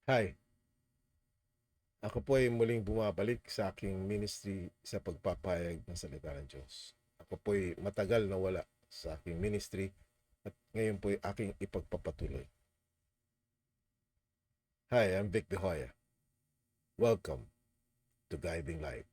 Hi, ako po ay muling bumabalik sa aking ministry sa pagpapahayag ng salita ng Diyos. Ako po ay matagal na wala sa aking ministry at ngayon po ay aking ipagpapatuloy. Hi, I'm Vic De Hoya. Welcome to Guiding Light.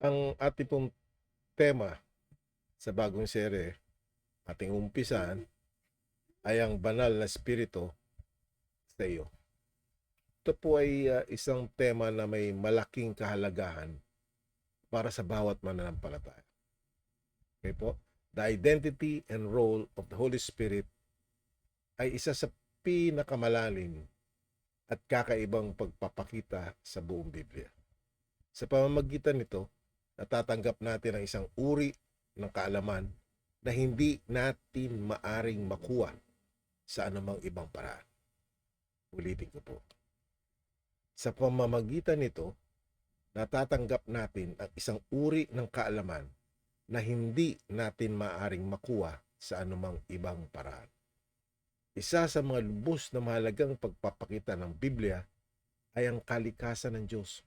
Ang ating pong tema sa bagong serye, ating umpisan, ay ang banal na spirito sa iyo. Ito po ay isang tema na may malaking kahalagahan para sa bawat mananampalataya. Okay po? The identity and role of the Holy Spirit ay isa sa pinakamalalim at kakaibang pagpapakita sa buong Biblia. Sa pamamagitan nito, natatanggap natin ang isang uri ng kaalaman na hindi natin maaring makuha sa anumang ibang paraan. Ulitin ko po. Sa pamamagitan nito, natatanggap natin ang isang uri ng kaalaman na hindi natin maaring makuha sa anumang ibang paraan. Isa sa mga lubos na mahalagang pagpapakita ng Biblia ay ang kalikasan ng Diyos.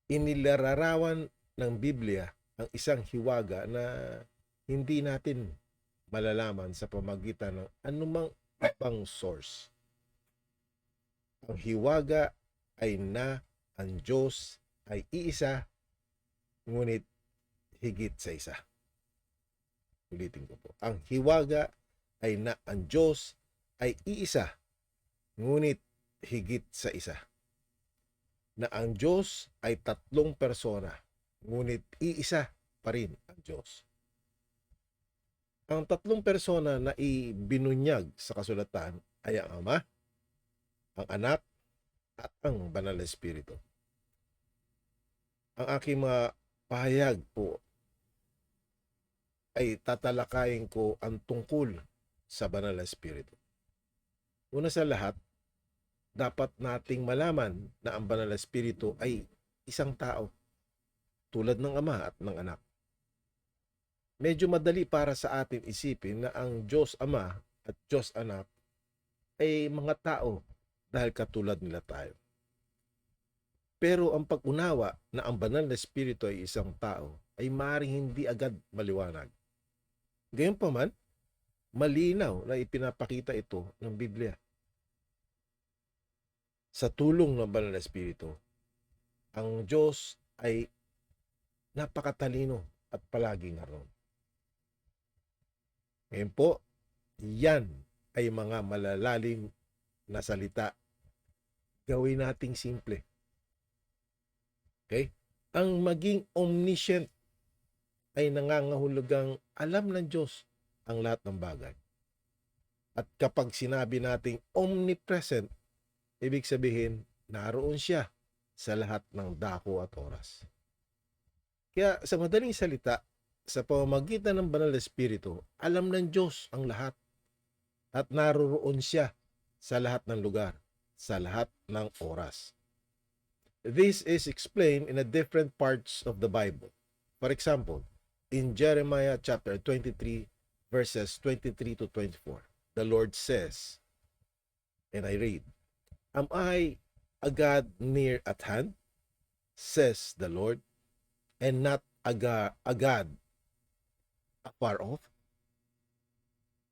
Inilalarawan ng Biblia ang isang hiwaga na hindi natin malalaman sa pamamagitan ng anumang ibang source. Ang hiwaga ay na ang Diyos ay iisa, ngunit higit sa isa. Ulitin ko po. Ang hiwaga ay na ang Diyos ay iisa, ngunit higit sa isa. Na ang Diyos ay tatlong persona, ngunit iisa pa rin ang Diyos. Ang tatlong persona na ibinunyag sa kasulatan ay ang Ama, ang Anak, at ang Banal na Espiritu. Ang aking mga pahayag po ay tatalakayin ko ang tungkol sa Banal na Espiritu. Una sa lahat, dapat nating malaman na ang Banal na Espiritu ay isang tao, tulad ng Ama at ng Anak. Medyo madali para sa atin isipin na ang Diyos Ama at Diyos Anak ay mga tao dahil katulad nila tayo. Pero ang pag-unawa na ang Banal na Espiritu ay isang tao ay maaaring hindi agad maliwanag. Gayunpaman, malinaw na ipinapakita ito ng Biblia. Sa tulong ng Banal na Espiritu, ang Diyos ay napakatalino at palaging naroon. Ngayon po, yan ay mga malalalim na salita. Gawin nating simple. Okay? Ang maging omniscient ay nangangahulugang alam ng Diyos ang lahat ng bagay. At kapag sinabi nating omnipresent, ibig sabihin, naroon siya sa lahat ng dako at oras. Kaya sa madaling salita, sa pamamagitan ng Banal na Espiritu, alam ng Diyos ang lahat at naroroon siya sa lahat ng lugar, sa lahat ng oras. This is explained in the different parts of the Bible. For example, in Jeremiah chapter 23, verses 23 to 24, the Lord says, and I read, "Am I a God near at hand, says the Lord, and not a God afar off?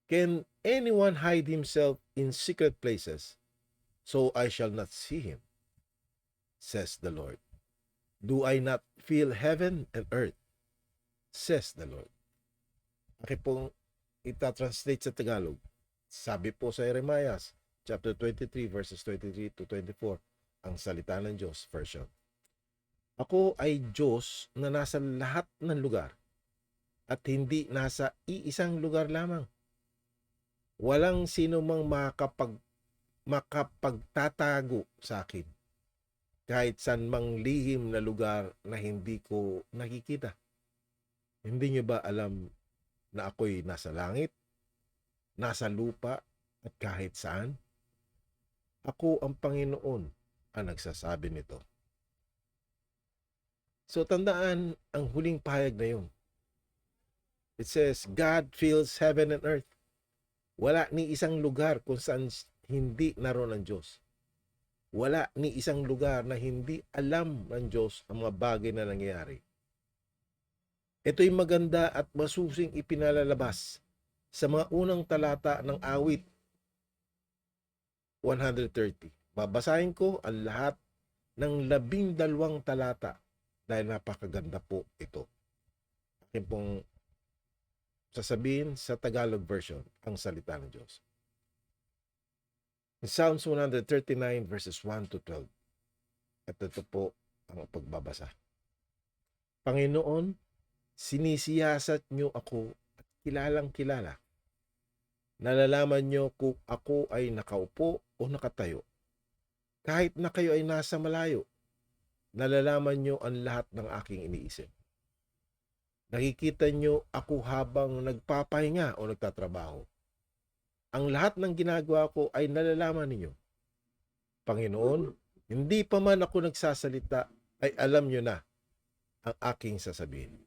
Can anyone hide himself in secret places, so I shall not see him, says the Lord? Do I not feel heaven and earth, says the Lord?" Akin pong itatranslate sa Tagalog. Sabi po sa Jeremiah chapter 23 verses 23 to 24, ang salita ng Diyos version. "Ako ay Diyos na nasa lahat ng lugar at hindi nasa iisang lugar lamang. Walang sino mang makapagtatago sa akin kahit saan mang lihim na lugar na hindi ko nakikita. Hindi niyo ba alam na ako'y nasa langit nasa lupa at kahit saan? Ako ang Panginoon ang nagsasabi nito. So tandaan ang huling pahayag na yun. It says, God fills heaven and earth. Wala ni isang lugar kung saan hindi naroon ang Diyos. Wala ni isang lugar na hindi alam ng Diyos ang mga bagay na nangyayari. Ito'y maganda at masusing ipinalalabas sa mga unang talata ng awit 130. Babasahin ko ang lahat ng 12 talata dahil napakaganda po ito. Akin pong sasabihin sa Tagalog version ang salita ng Diyos. In Psalms 139 verses 1 to 12. At ito po ang pagbabasa. Panginoon, sinisiyasat niyo ako at kilalang kilala. Nalalaman niyo kung ako ay nakaupo o nakatayo. Kahit na kayo ay nasa malayo, nalalaman niyo ang lahat ng aking iniisip. Nakikita niyo ako habang nagpapahinga o nagtatrabaho. Ang lahat ng ginagawa ko ay nalalaman ninyo. Panginoon, hindi pa man ako nagsasalita, ay alam niyo na ang aking sasabihin.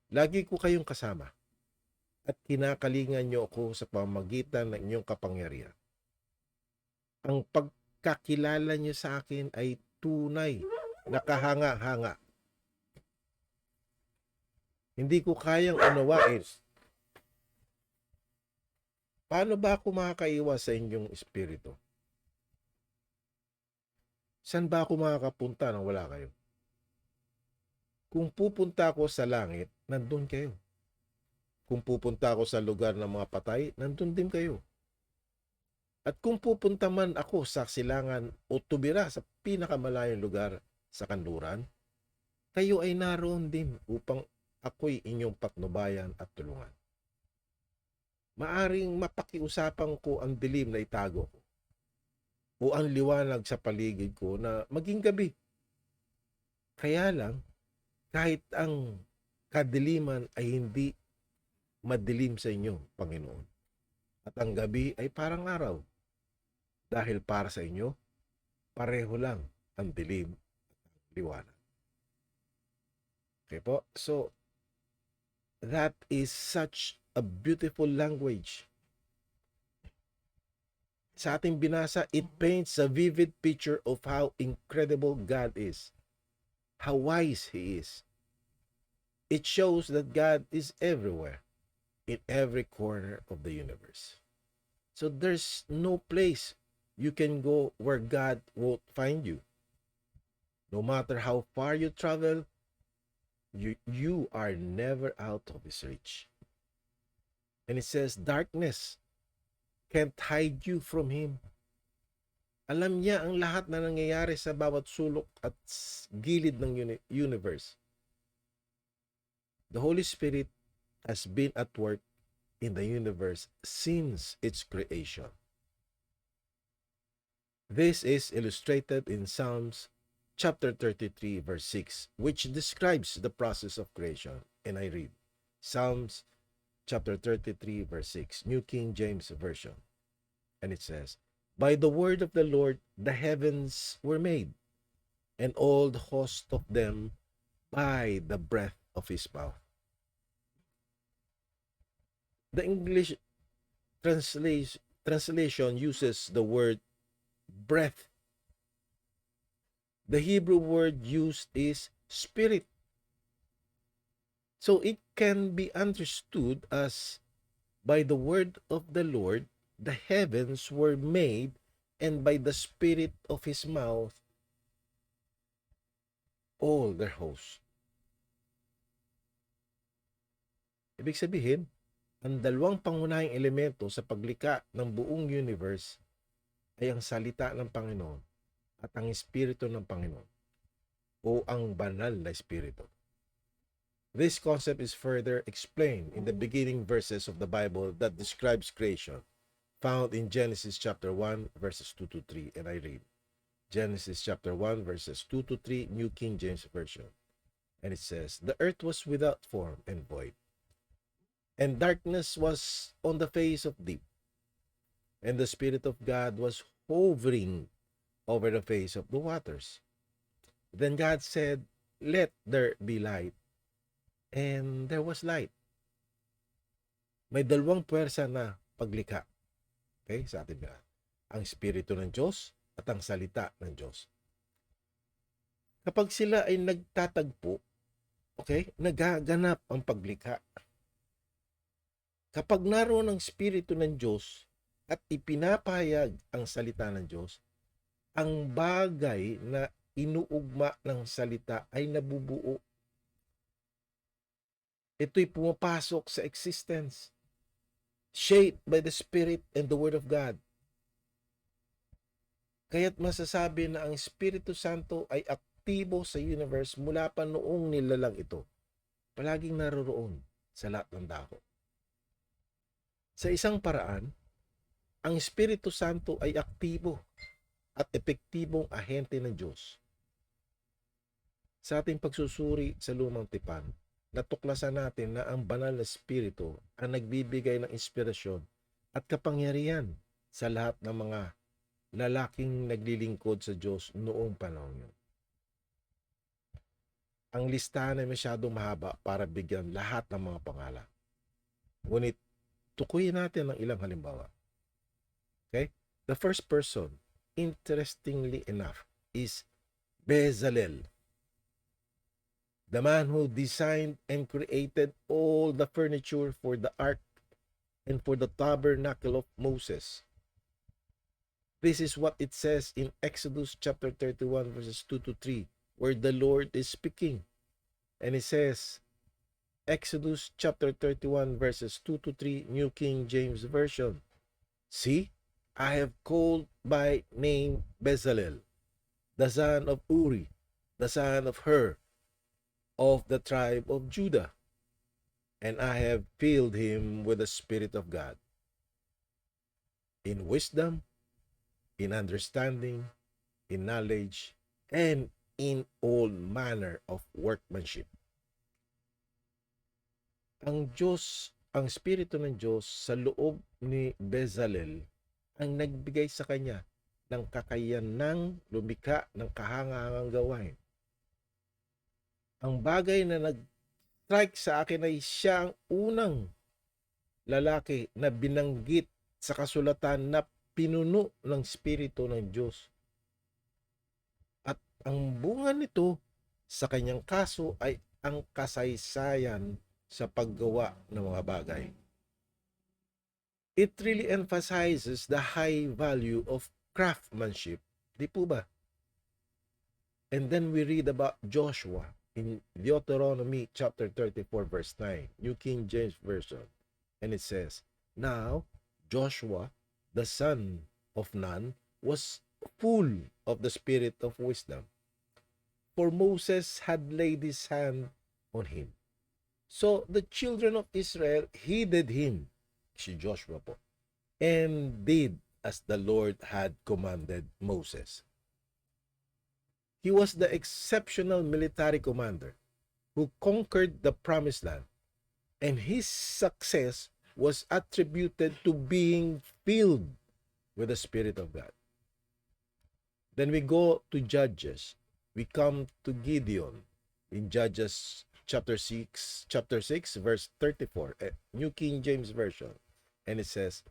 Lagi ko kayong kasama at kinakalingan niyo ako sa pamamagitan ng inyong kapangyarihan. Ang pagkakilala niyo sa akin ay tunay, nakahanga-hanga. Hindi ko kayang unawain. Paano ba ako makakaiwas sa inyong espiritu? Saan ba ako makakapunta nang wala kayo? Kung pupunta ako sa langit, nandun kayo. Kung pupunta ako sa lugar ng mga patay, nandun din kayo. At kung pupunta man ako sa silangan o tubira sa pinakamalayong lugar sa kanluran, kayo ay naroon din upang ako'y inyong patnubayan at tulungan. Maaring mapakiusapan ko ang dilim na itago ko o ang liwanag sa paligid ko na maging gabi. Kaya lang, kahit ang kadiliman ay hindi madilim sa inyo, Panginoon, at ang gabi ay parang araw, dahil para sa inyo, pareho lang ang dilim at liwanag. Okay po? So, that is such a beautiful language. Sa ating binasa, it paints a vivid picture of how incredible God is, how wise He is. It shows that God is everywhere, in every corner of the universe. So there's no place you can go where God won't find you. No matter how far you travel, you are never out of His reach. And it says, darkness can't hide you from Him. Alam niya ang lahat na nangyayari sa bawat sulok at gilid ng universe. The Holy Spirit has been at work in the universe since its creation. This is illustrated in Psalms chapter 33 verse 6, which describes the process of creation. And I read Psalms chapter 33 verse 6, New King James Version. And it says, by the word of the Lord the heavens were made, and all the host of them by the breath of His mouth. The English translation uses the word breath. The Hebrew word used is spirit. So it can be understood as, by the word of the Lord the heavens were made, and by the spirit of His mouth all their hosts. Ibig sabihin, ang dalawang pangunahing elemento sa paglikha ng buong universe ay ang salita ng Panginoon at ang Espiritu ng Panginoon o ang banal na Espiritu. This concept is further explained in the beginning verses of the Bible that describes creation, found in Genesis chapter 1 verses 2 to 3, and I read Genesis chapter 1 verses 2 to 3, New King James Version. And it says, the earth was without form and void, And darkness was on the face of deep, and the Spirit of God was hovering over the face of the waters. Then God said, "Let there be light." And there was light. May dalawang puwersa na paglikha. Okay, sa ating lahat. Ang Espiritu ng Diyos at ang salita ng Diyos. Kapag sila ay nagtatagpo, okay, nagaganap ang paglikha. Kapag naroon ang Espiritu ng Diyos at ipinapahayag ang salita ng Diyos, ang bagay na inuugma ng salita ay nabubuo. Ito'y pumapasok sa existence, shaped by the Spirit and the Word of God. Kaya't masasabi na ang Espiritu Santo ay aktibo sa universe mula pa noong nilalang ito. Palaging naroroon sa lahat ng dako. Sa isang paraan, ang Espiritu Santo ay aktibo at epektibong ahente ng Diyos. Sa ating pagsusuri sa Lumang Tipan, natuklasan natin na ang banal na Espiritu ang nagbibigay ng inspirasyon at kapangyarihan sa lahat ng mga lalaking naglilingkod sa Diyos noong panahon yun. Ang listahan ay masyadong mahaba para bigyan lahat ng mga pangalan. Ngunit tukuyin natin ang ilang halimbawa. Okay? The first person, interestingly enough, is Bezalel, the man who designed and created all the furniture for the ark and for the tabernacle of Moses. This is what it says in Exodus chapter 31 verses 2 to 3, where the Lord is speaking. And it says, Exodus chapter 31 verses 2 to 3, New King James Version. "See, I have called by name Bezalel, the son of Uri, the son of Hur, of the tribe of Judah, and I have filled him with the Spirit of God, in wisdom, in understanding, in knowledge, and in all manner of workmanship." Ang Diyos, ang Espiritu ng Diyos sa loob ni Bezalel ang nagbigay sa kanya ng kakayanang lumikha ng kahangahangang gawain. Ang bagay na nag-strike sa akin ay siya ang unang lalaki na binanggit sa kasulatan na pinuno ng Espiritu ng Diyos. At ang bunga nito sa kanyang kaso ay ang kasaysayan sa paggawa ng mga bagay. It really emphasizes the high value of craftsmanship. Di po ba? And then we read about Joshua in Deuteronomy chapter 34 verse 9, New King James Version. And it says, "Now Joshua, the son of Nun, was full of the spirit of wisdom, for Moses had laid his hand on him. So the children of Israel heeded him," si Joshua po, "and did as the Lord had commanded Moses." He was the exceptional military commander who conquered the promised land, and his success was attributed to being filled with the Spirit of God. Then we go to Judges. We come to Gideon in Judges chapter 6 verse 34, New King James Version. And it says,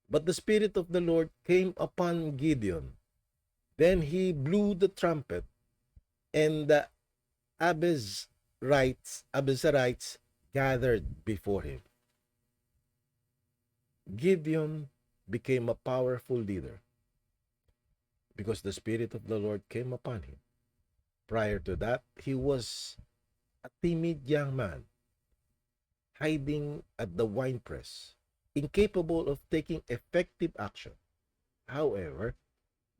"But the Spirit of the Lord came upon Gideon. Then he blew the trumpet, and the Abiezrites gathered before him." Gideon became a powerful leader because the Spirit of the Lord came upon him. Prior to that, he was a timid young man, hiding at the winepress, incapable of taking effective action. However,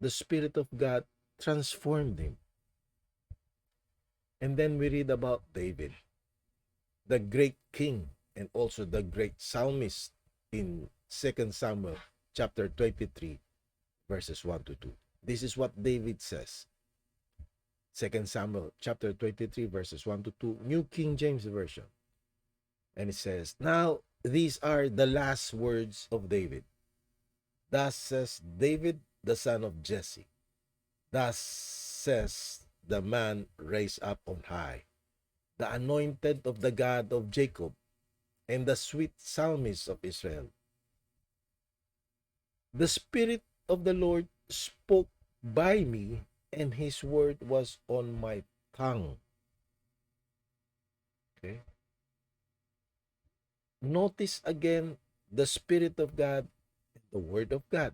the Spirit of God transformed him. And then we read about David, the great king and also the great psalmist in 2 Samuel chapter 23 verses 1 to 2. This is what David says. 2 Samuel chapter 23 verses 1 to 2, New King James Version. And it says, "Now these are the last words of David. Thus says David, the son of Jesse. Thus says the man raised up on high, the anointed of the God of Jacob, and the sweet psalmist of Israel. The Spirit of the Lord spoke by me, and his word was on my tongue." Okay? Notice again the Spirit of God and the Word of God.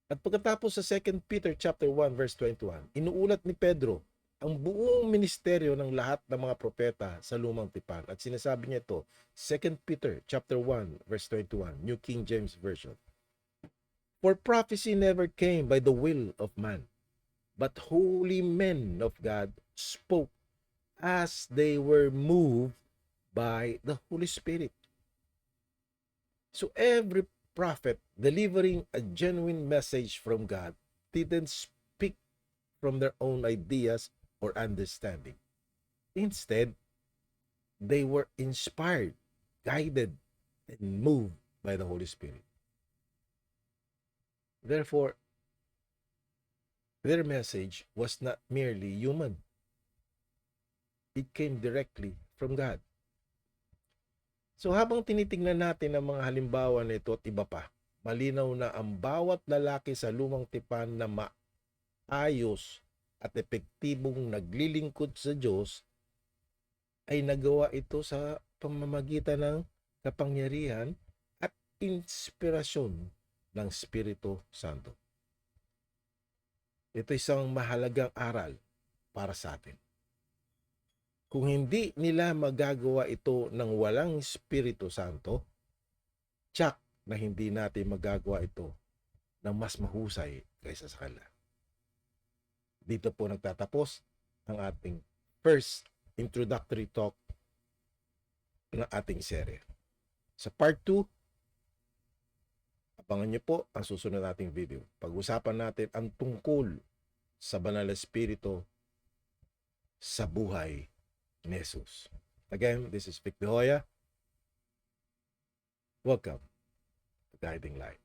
At pagkatapos sa 2 Peter chapter 1 verse 21, inuulat ni Pedro ang buong ministeryo ng lahat ng mga propeta sa lumang tipan. At sinasabi niya ito, 2 Peter chapter 1 verse 21, New King James Version. "For prophecy never came by the will of man, but holy men of God spoke as they were moved by the Holy Spirit." So every prophet delivering a genuine message from God didn't speak from their own ideas or understanding. Instead, they were inspired, guided, and moved by the Holy Spirit. Therefore, their message was not merely human. It came directly from God. So habang tinitingnan natin ang mga halimbawa nito at iba pa, malinaw na ang bawat lalaki sa lumang tipan na maayos at epektibong naglilingkod sa Diyos ay nagawa ito sa pamamagitan ng kapangyarihan at inspirasyon ng Espiritu Santo. Ito isang mahalagang aral para sa atin. Kung hindi nila magagawa ito ng walang Espiritu Santo, tiyak na hindi natin magagawa ito ng mas mahusay kaysa sa kanila. Dito po nagtatapos ang ating first introductory talk ng ating serye. Sa part 2, abangan niyo po ang susunod nating video. Pag-usapan natin ang tungkol sa Banal na Espiritu sa buhay ni Jesus. Again, this is Vic De Hoya. Welcome to Guiding Light.